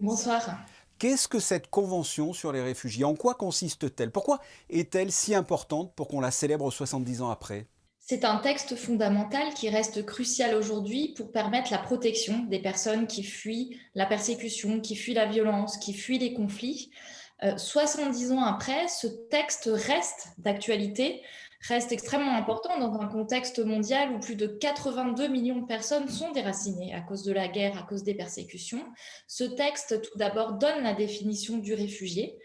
Bonsoir. Qu'est-ce que cette convention sur les réfugiés? En quoi consiste-t-elle? Pourquoi est-elle si importante pour qu'on la célèbre 70 ans après? C'est un texte fondamental qui reste crucial aujourd'hui pour permettre la protection des personnes qui fuient la persécution, qui fuient la violence, qui fuient les conflits. 70 ans après, ce texte reste d'actualité, reste extrêmement important dans un contexte mondial où plus de 82 millions de personnes sont déracinées à cause de la guerre, à cause des persécutions. Ce texte, tout d'abord, donne la définition du réfugié,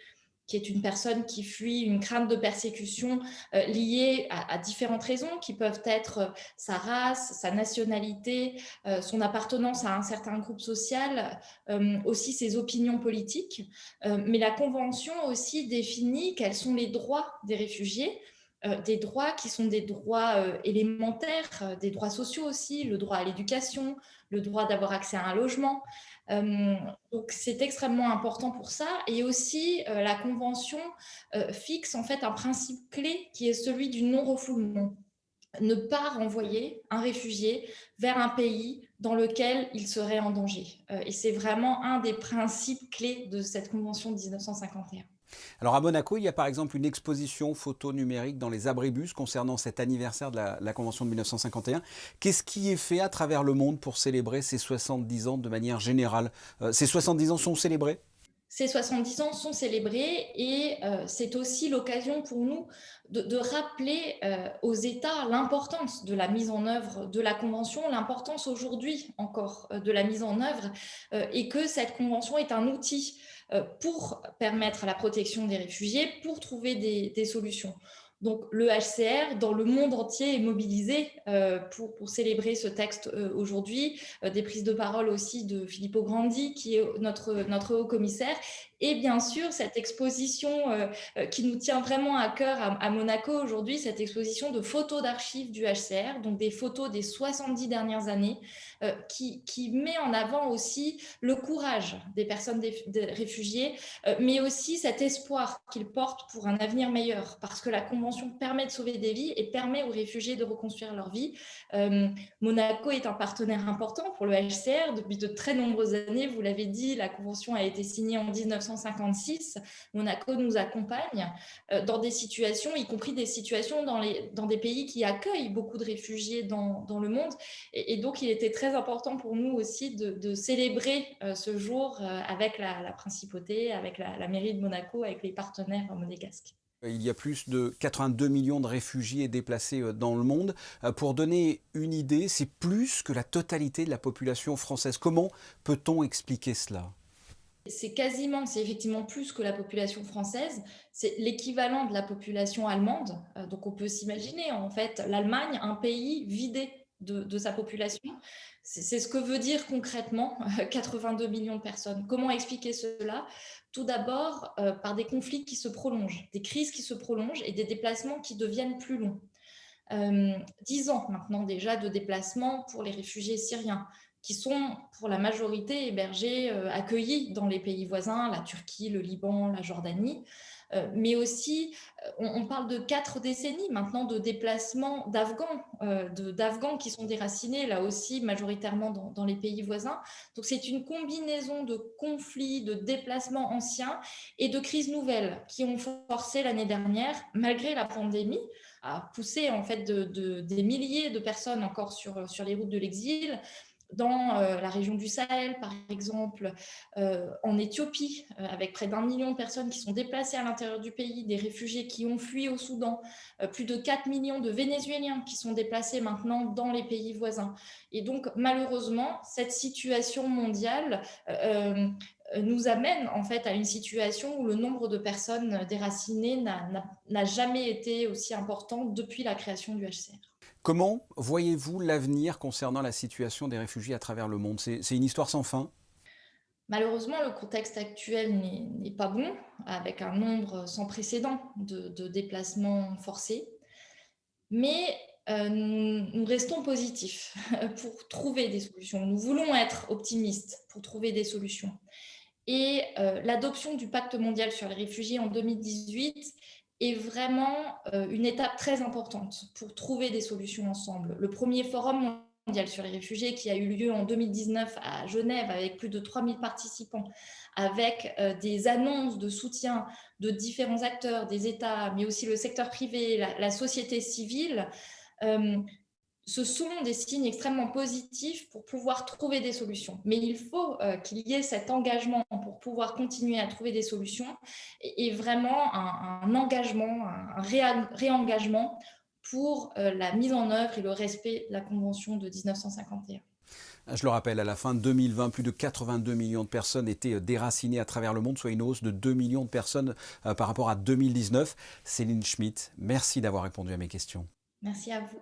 qui est une personne qui fuit une crainte de persécution liée à différentes raisons, qui peuvent être sa race, sa nationalité, son appartenance à un certain groupe social, aussi ses opinions politiques. Mais la Convention aussi définit quels sont les droits des réfugiés, des droits qui sont des droits élémentaires, des droits sociaux aussi, le droit à l'éducation, le droit d'avoir accès à un logement. Euh, donc c'est extrêmement important pour ça. Et aussi, la Convention fixe en fait un principe clé qui est celui du non-refoulement. Ne pas renvoyer un réfugié vers un pays dans lequel il serait en danger. Et c'est vraiment un des principes clés de cette Convention de 1951. Alors à Monaco, il y a par exemple une exposition photo numérique dans les abribus concernant cet anniversaire de la Convention de 1951. Qu'est-ce qui est fait à travers le monde pour célébrer ces 70 ans de manière générale? Ces 70 ans sont célébrés? Ces 70 ans sont célébrés et c'est aussi l'occasion pour nous de rappeler aux États l'importance de la mise en œuvre de la Convention, l'importance aujourd'hui encore de la mise en œuvre et que cette Convention est un outil pour permettre la protection des réfugiés, pour trouver des solutions. Donc le HCR, dans le monde entier, est mobilisé pour célébrer ce texte aujourd'hui. Des prises de parole aussi de Filippo Grandi, qui est notre haut commissaire. Et bien sûr, cette exposition qui nous tient vraiment à cœur à Monaco aujourd'hui, cette exposition de photos d'archives du HCR, donc des photos des 70 dernières années, qui met en avant aussi le courage des personnes des réfugiés, mais aussi cet espoir qu'ils portent pour un avenir meilleur, parce que la Convention permet de sauver des vies et permet aux réfugiés de reconstruire leur vie. Euh, Monaco est un partenaire important pour le HCR depuis de très nombreuses années. Vous l'avez dit, la Convention a été signée en 1956. Monaco nous accompagne dans des situations, y compris des situations dans des pays qui accueillent beaucoup de réfugiés dans le monde. Et donc, il était très important pour nous aussi de célébrer ce jour avec la principauté, avec la mairie de Monaco, avec les partenaires monégasques. Il y a plus de 82 millions de réfugiés et déplacés dans le monde. Pour donner une idée, c'est plus que la totalité de la population française. Comment peut-on expliquer cela? C'est effectivement plus que la population française, c'est l'équivalent de la population allemande. Donc on peut s'imaginer en fait l'Allemagne, un pays vidé de sa population. C'est ce que veut dire concrètement 82 millions de personnes. Comment expliquer cela? Tout d'abord par des conflits qui se prolongent, des crises qui se prolongent et des déplacements qui deviennent plus longs. 10 ans maintenant déjà de déplacement pour les réfugiés syriens, qui sont pour la majorité hébergés, accueillis dans les pays voisins, la Turquie, le Liban, la Jordanie. Mais aussi, on parle de 4 décennies maintenant de déplacement d'Afghans qui sont déracinés, là aussi majoritairement dans les pays voisins. Donc c'est une combinaison de conflits, de déplacements anciens et de crises nouvelles qui ont forcé l'année dernière, malgré la pandémie, à pousser en fait des milliers de personnes encore sur les routes de l'exil, dans la région du Sahel, par exemple, en Éthiopie, avec près d'1 million de personnes qui sont déplacées à l'intérieur du pays, des réfugiés qui ont fui au Soudan, plus de 4 millions de Vénézuéliens qui sont déplacés maintenant dans les pays voisins. Et donc, malheureusement, cette situation mondiale nous amène en fait à une situation où le nombre de personnes déracinées n'a jamais été aussi important depuis la création du HCR. Comment voyez-vous l'avenir concernant la situation des réfugiés à travers le monde? C'est une histoire sans fin? Malheureusement, le contexte actuel n'est pas bon, avec un nombre sans précédent de déplacements forcés. Mais nous restons positifs pour trouver des solutions. Nous voulons être optimistes pour trouver des solutions. Et l'adoption du pacte mondial sur les réfugiés en 2018 est vraiment une étape très importante pour trouver des solutions ensemble. Le premier forum mondiale sur les réfugiés qui a eu lieu en 2019 à Genève avec plus de 3000 participants, avec des annonces de soutien de différents acteurs, des États, mais aussi le secteur privé, la société civile, euh, ce sont des signes extrêmement positifs pour pouvoir trouver des solutions. Mais il faut qu'il y ait cet engagement pour pouvoir continuer à trouver des solutions et vraiment un engagement, un réengagement pour la mise en œuvre et le respect de la Convention de 1951. Je le rappelle, à la fin de 2020, plus de 82 millions de personnes étaient déracinées à travers le monde, soit une hausse de 2 millions de personnes par rapport à 2019. Céline Schmitt, merci d'avoir répondu à mes questions. Merci à vous.